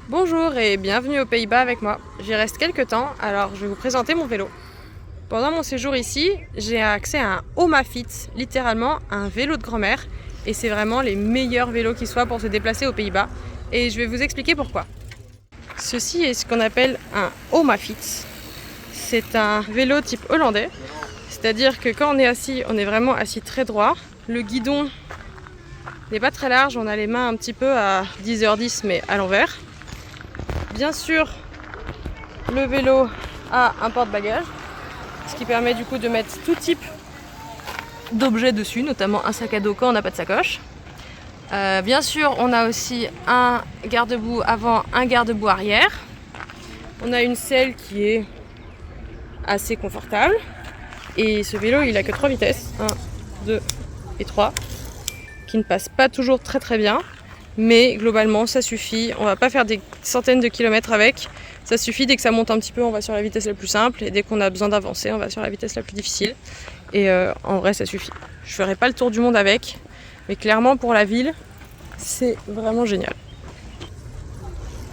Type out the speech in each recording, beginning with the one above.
Bonjour et bienvenue aux Pays-Bas avec moi. J'y reste quelques temps, alors je vais vous présenter mon vélo. Pendant mon séjour ici, j'ai accès à un Homafit, littéralement un vélo de grand-mère. Et c'est vraiment les meilleurs vélos qui soient pour se déplacer aux Pays-Bas. Et je vais vous expliquer pourquoi. Ceci est ce qu'on appelle un Homafit. C'est un vélo type hollandais. C'est-à-dire que quand on est assis, on est vraiment assis très droit. Le guidon n'est pas très large, on a les mains un petit peu à 10h10 mais à l'envers. Bien sûr, le vélo a un porte-bagages, ce qui permet du coup de mettre tout type d'objets dessus, notamment un sac à dos quand on n'a pas de sacoche. Bien sûr, on a aussi un garde-boue avant, un garde-boue arrière. On a une selle qui est assez confortable. Et ce vélo, il a que 3 vitesses, 1, 2 et 3, qui ne passent pas toujours très très bien. Mais globalement ça suffit, on va pas faire des centaines de kilomètres avec, ça suffit. Dès que ça monte un petit peu on va sur la vitesse la plus simple et dès qu'on a besoin d'avancer on va sur la vitesse la plus difficile et en vrai ça suffit. Je ferai pas le tour du monde avec, mais clairement pour la ville c'est vraiment génial.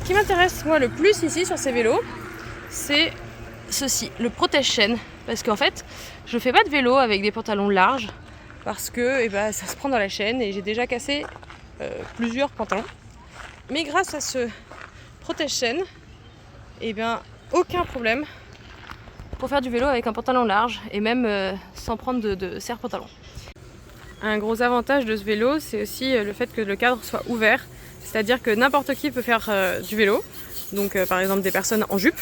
Ce qui m'intéresse moi le plus ici sur ces vélos, c'est ceci, le protège-chaîne, parce qu'en fait je fais pas de vélo avec des pantalons larges parce que ça se prend dans la chaîne et j'ai déjà cassé plusieurs pantalons. Mais grâce à ce protège-chaîne, aucun problème pour faire du vélo avec un pantalon large et même sans prendre de serre-pantalon. Un gros avantage de ce vélo, c'est aussi le fait que le cadre soit ouvert, c'est-à-dire que n'importe qui peut faire du vélo, donc par exemple des personnes en jupe,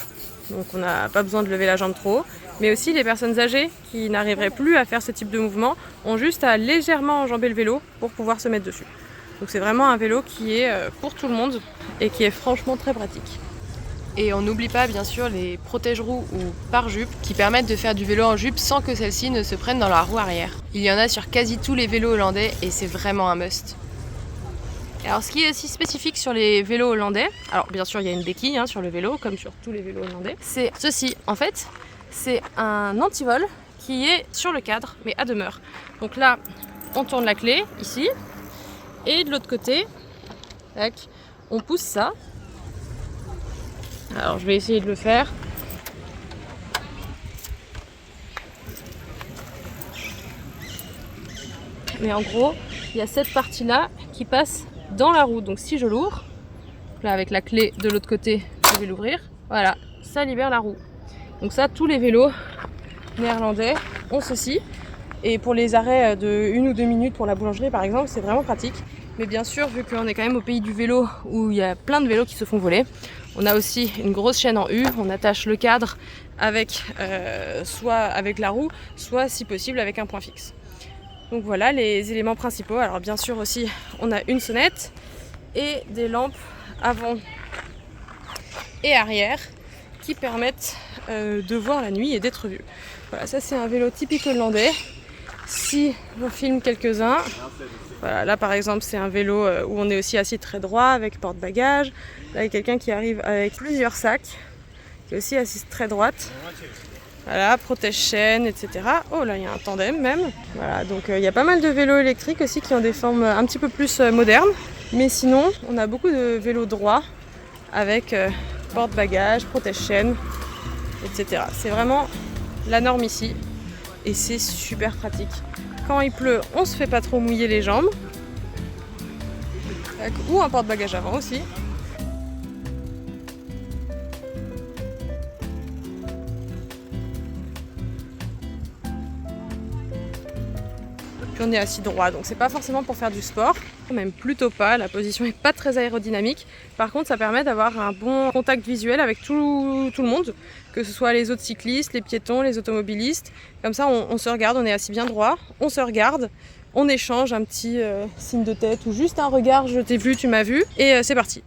donc on n'a pas besoin de lever la jambe trop haut, mais aussi les personnes âgées qui n'arriveraient plus à faire ce type de mouvement ont juste à légèrement enjamber le vélo pour pouvoir se mettre dessus. Donc c'est vraiment un vélo qui est pour tout le monde et qui est franchement très pratique. Et on n'oublie pas bien sûr les protège-roues ou pare-jupe qui permettent de faire du vélo en jupe sans que celle-ci ne se prenne dans la roue arrière. Il y en a sur quasi tous les vélos hollandais et c'est vraiment un must. Alors ce qui est aussi spécifique sur les vélos hollandais, alors bien sûr il y a une béquille sur le vélo comme sur tous les vélos hollandais, c'est ceci. En fait c'est un antivol qui est sur le cadre mais à demeure. Donc là on tourne la clé ici. Et de l'autre côté, tac, on pousse ça. Alors je vais essayer de le faire. Mais en gros, il y a cette partie-là qui passe dans la roue. Donc si je l'ouvre, là avec la clé de l'autre côté, je vais l'ouvrir. Voilà, ça libère la roue. Donc ça, tous les vélos néerlandais ont ceci. Et pour les arrêts de 1 ou 2 minutes pour la boulangerie par exemple, c'est vraiment pratique. Mais bien sûr, vu qu'on est quand même au pays du vélo où il y a plein de vélos qui se font voler, on a aussi une grosse chaîne en U. On attache le cadre avec soit avec la roue, soit si possible avec un point fixe. Donc voilà les éléments principaux. Alors bien sûr aussi, on a une sonnette et des lampes avant et arrière qui permettent de voir la nuit et d'être vu. Voilà, ça c'est un vélo typique hollandais. Si on filme quelques-uns, voilà, là par exemple c'est un vélo où on est aussi assis très droit avec porte-bagages. Là il y a quelqu'un qui arrive avec plusieurs sacs, qui est aussi assis très droite. Voilà, protège-chaîne, etc. Oh là il y a un tandem même. Voilà, donc il y a pas mal de vélos électriques aussi qui ont des formes un petit peu plus modernes. Mais sinon on a beaucoup de vélos droits avec porte-bagages, protège-chaîne, etc. C'est vraiment la norme ici. Et c'est super pratique. Quand il pleut, on se fait pas trop mouiller les jambes. Ou un porte-bagages avant aussi. Puis on est assis droit, donc c'est pas forcément pour faire du sport. Même plutôt pas, la position est pas très aérodynamique. Par contre, ça permet d'avoir un bon contact visuel avec tout le monde, que ce soit les autres cyclistes, les piétons, les automobilistes. Comme ça, on se regarde, on est assis bien droit, on se regarde, on échange un petit signe de tête ou juste un regard, je t'ai vu, tu m'as vu, et c'est parti.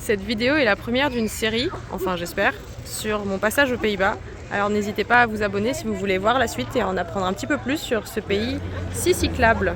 Cette vidéo est la première d'une série, enfin j'espère, sur mon passage aux Pays-Bas. Alors n'hésitez pas à vous abonner si vous voulez voir la suite et en apprendre un petit peu plus sur ce pays si cyclable.